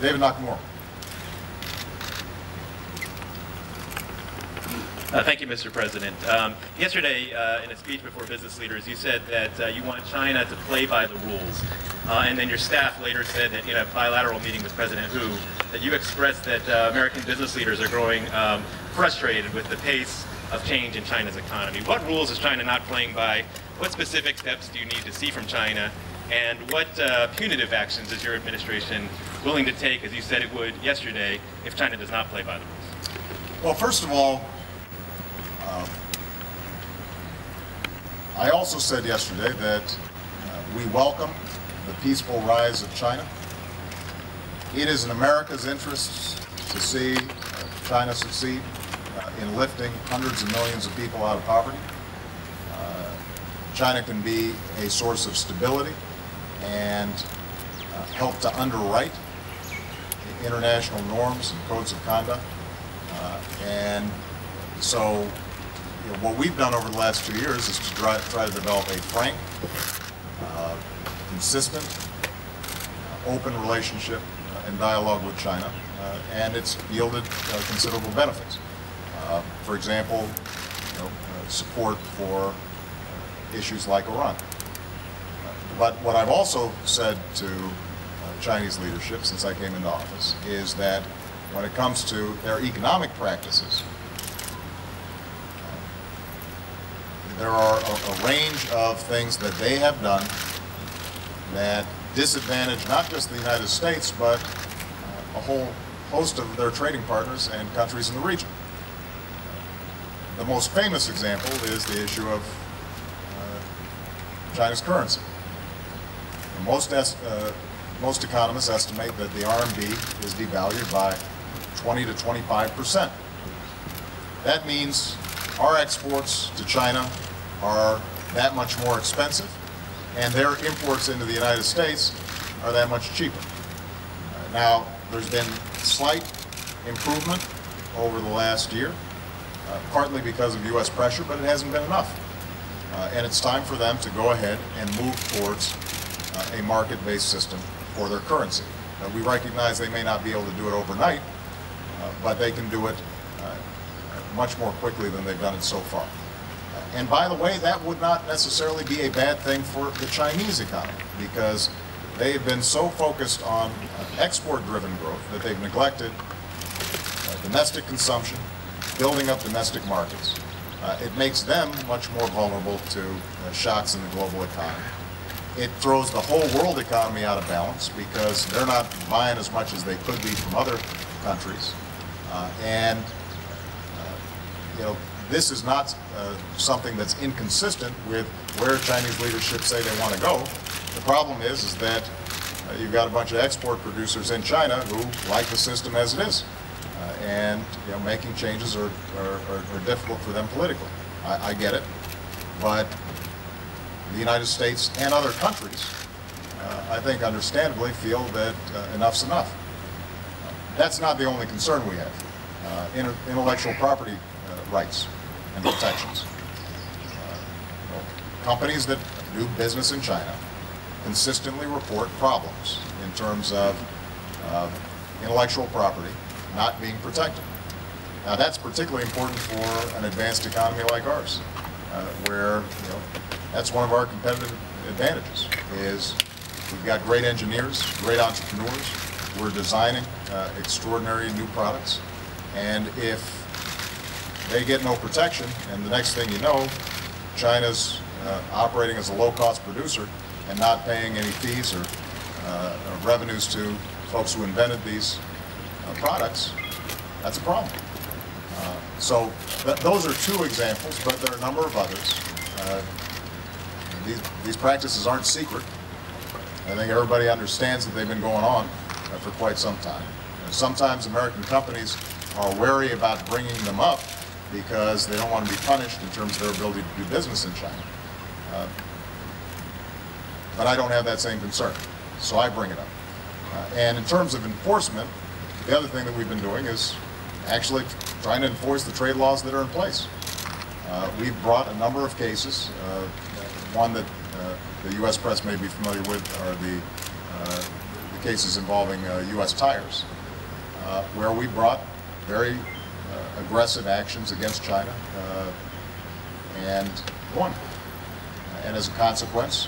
David Nakamura. Thank you, Mr. President. Yesterday, in a speech before business leaders, you said that you want China to play by the rules. And then your staff later said that in a bilateral meeting with President Hu, that you expressed that American business leaders are growing frustrated with the pace of change in China's economy. What rules is China not playing by? What specific steps do you need to see from China? And what punitive actions is your administration willing to take, as you said it would yesterday, if China does not play by the rules? Well, first of all, I also said yesterday that we welcome the peaceful rise of China. It is in America's interests to see China succeed in lifting hundreds of millions of people out of poverty. China can be a source of stability and help to underwrite international norms and codes of conduct. And so what we've done over the last 2 years is to try to develop a frank, consistent, open relationship and dialogue with China, and it's yielded considerable benefits. For example, support for issues like Iran. But what I've also said to Chinese leadership since I came into office is that when it comes to their economic practices, there are a range of things that they have done that disadvantage not just the United States, but a whole host of their trading partners and countries in the region. The most famous example is the issue of China's currency. And most economists estimate that the RMB is devalued by 20 to 25%. That means our exports to China are that much more expensive, and their imports into the United States are that much cheaper. Now, there's been slight improvement over the last year, partly because of U.S. pressure, but it hasn't been enough. And it's time for them to go ahead and move towards a market-based system for their currency. We recognize they may not be able to do it overnight, but they can do it much more quickly than they've done it so far. And by the way, that would not necessarily be a bad thing for the Chinese economy, because they have been so focused on export-driven growth that they've neglected domestic consumption, building up domestic markets. It makes them much more vulnerable to shocks in the global economy. It throws the whole world economy out of balance because they're not buying as much as they could be from other countries. This is not something that's inconsistent with where Chinese leadership say they want to go. The problem is that you've got a bunch of export producers in China who like the system as it is. And making changes are difficult for them politically. I get it. But the United States and other countries, I think understandably, feel that enough's enough. That's not the only concern we have. Intellectual property rights and protections. Companies that do business in China consistently report problems in terms of intellectual property not being protected. Now that's particularly important for an advanced economy like ours, where that's one of our competitive advantages. Is we've got great engineers, great entrepreneurs. We're designing extraordinary new products, and if they get no protection, and the next thing you know, China's operating as a low-cost producer and not paying any fees or revenues to folks who invented these products, that's a problem. So those are two examples, but there are a number of others. These practices aren't secret. I think everybody understands that they've been going on for quite some time. And sometimes American companies are wary about bringing them up because they don't want to be punished in terms of their ability to do business in China. But I don't have that same concern, so I bring it up. And in terms of enforcement, the other thing that we've been doing is actually trying to enforce the trade laws that are in place. We've brought a number of cases. One that the U.S. press may be familiar with are the the cases involving U.S. tires, where we brought very aggressive actions against China and won. And as a consequence,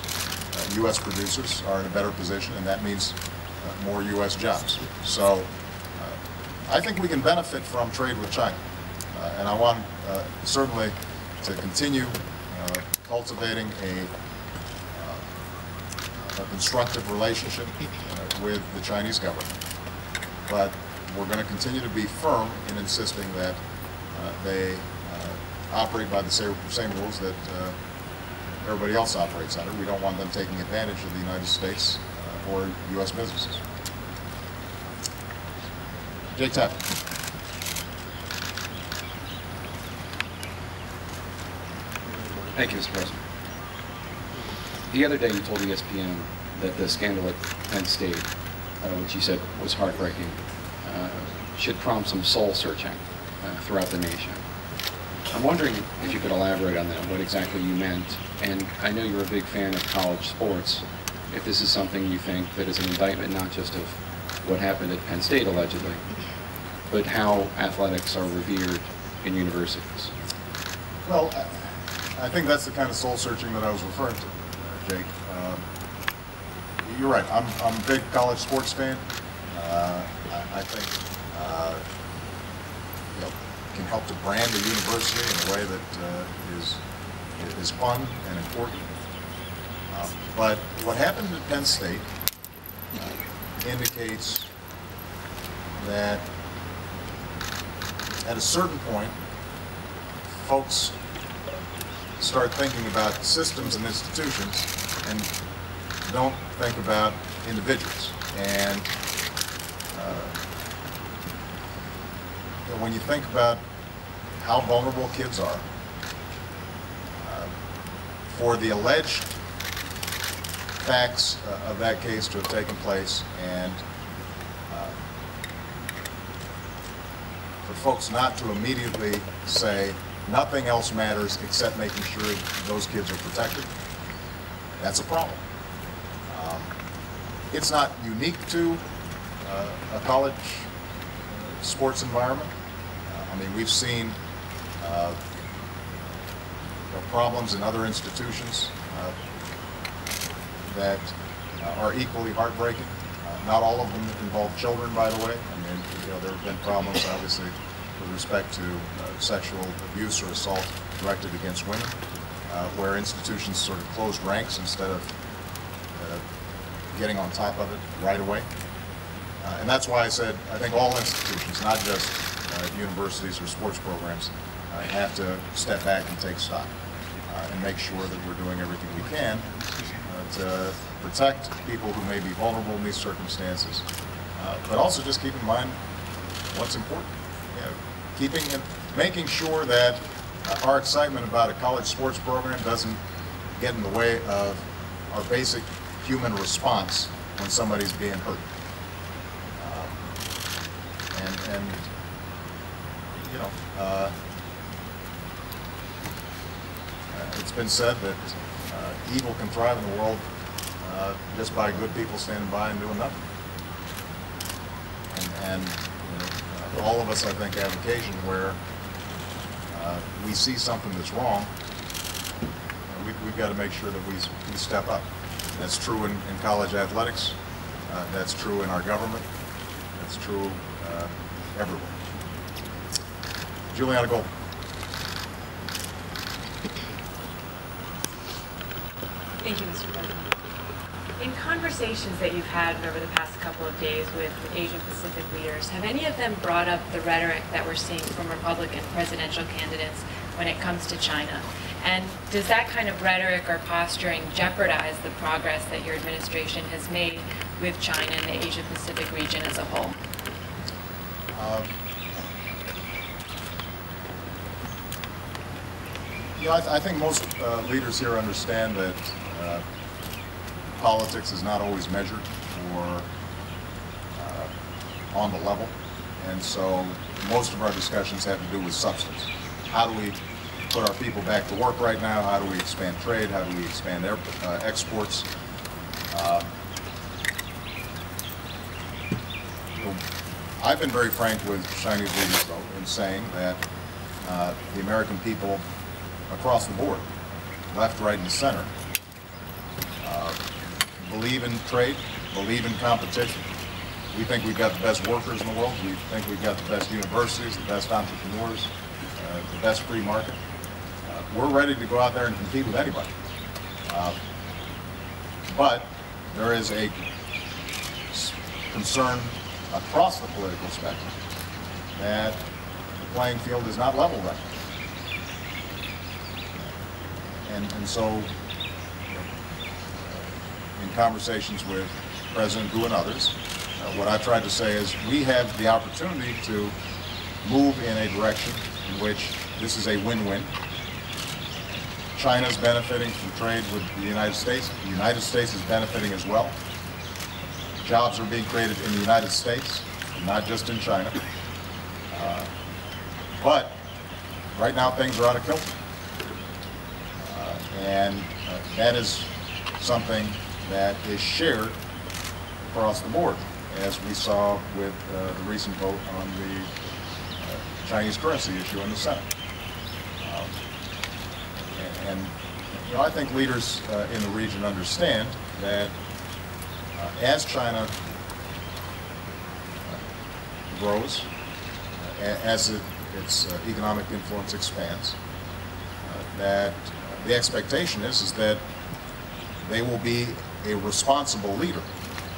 U.S. producers are in a better position, and that means more U.S. jobs. So I think we can benefit from trade with China. And I want certainly to continue cultivating a constructive relationship with the Chinese government. But we're going to continue to be firm in insisting that they operate by the same rules that everybody else operates under. We don't want them taking advantage of the United States or U.S. businesses. Jake Tappan. Thank you, Mr. President. The other day you told ESPN that the scandal at Penn State, which you said was heartbreaking, should prompt some soul searching throughout the nation. I'm wondering if you could elaborate on that, what exactly you meant. And I know you're a big fan of college sports. If this is something you think that is an indictment not just of what happened at Penn State allegedly, but how athletics are revered in universities. Well, I think that's the kind of soul searching that I was referring to, Jake. You're right. I'm a big college sports fan. I think can help to brand a university in a way that is fun and important. But what happened at Penn State indicates that at a certain point, folks start thinking about systems and institutions and don't think about individuals. And when you think about how vulnerable kids are, for the alleged facts of that case to have taken place, and for folks not to immediately say nothing else matters except making sure those kids are protected, that's a problem. It's not unique to a college sports environment. I mean, we've seen problems in other institutions that are equally heartbreaking. Not all of them involve children, by the way. I mean, there have been problems, obviously, with respect to sexual abuse or assault directed against women, where institutions sort of closed ranks instead of getting on top of it right away. And that's why I said I think all institutions, not just universities or sports programs, have to step back and take stock and make sure that we're doing everything we can to protect people who may be vulnerable in these circumstances, but also just keep in mind what's important. Making sure that our excitement about a college sports program doesn't get in the way of our basic human response when somebody's being hurt. It's been said that evil can thrive in the world just by good people standing by and doing nothing. And all of us, I think, have occasion where we see something that's wrong. We've got to make sure that we step up. That's true in college athletics. That's true in our government. That's true everywhere. Juliana Gold. Thank you, Mr. President. In conversations that you've had over the past couple of days with Asian Pacific leaders, have any of them brought up the rhetoric that we're seeing from Republican presidential candidates when it comes to China? And does that kind of rhetoric or posturing jeopardize the progress that your administration has made with China and the Asia Pacific region as a whole? I think most leaders here understand that politics is not always measured or on the level, and so most of our discussions have to do with substance. How do we put our people back to work right now? How do we expand trade? How do we expand exports? I've been very frank with Chinese leaders, though, in saying that the American people across the board, left, right, and center, believe in trade, believe in competition. We think we've got the best workers in the world. We think we've got the best universities, the best entrepreneurs, the best free market. We're ready to go out there and compete with anybody. But there is a concern across the political spectrum that the playing field is not level right. And so, in conversations with President Hu and others, what I've tried to say is we have the opportunity to move in a direction in which this is a win-win. China's benefiting from trade with the United States. The United States is benefiting as well. Jobs are being created in the United States, not just in China. But right now things are out of kilter. And that is something that is shared across the board, as we saw with the recent vote on the Chinese currency issue in the Senate. And you know, I think leaders in the region understand that as China grows, as its economic influence expands, that the expectation is that they will be a responsible leader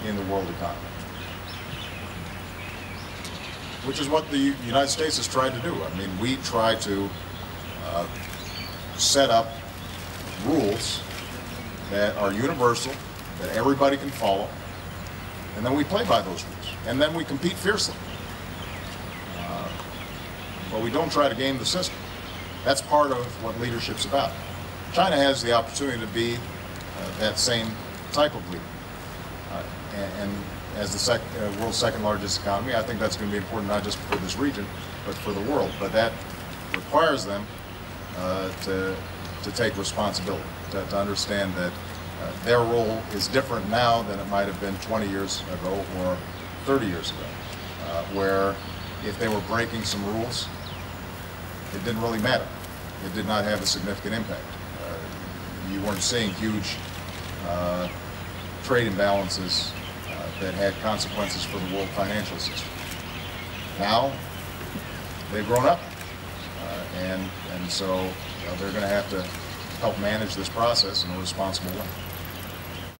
in the world economy, which is what the United States has tried to do. I mean, we try to set up rules that are universal, that everybody can follow, and then we play by those rules, and then we compete fiercely. But we don't try to game the system. That's part of what leadership's about. China has the opportunity to be that same type of leader. And as the world's second largest economy, I think that's going to be important not just for this region, but for the world. But that requires them to take responsibility, to understand that their role is different now than it might have been 20 years ago or 30 years ago, where if they were breaking some rules, it didn't really matter. It did not have a significant impact. You weren't seeing huge trade imbalances that had consequences for the world financial system. Now, they've grown up, and so they're going to have to help manage this process in a responsible way.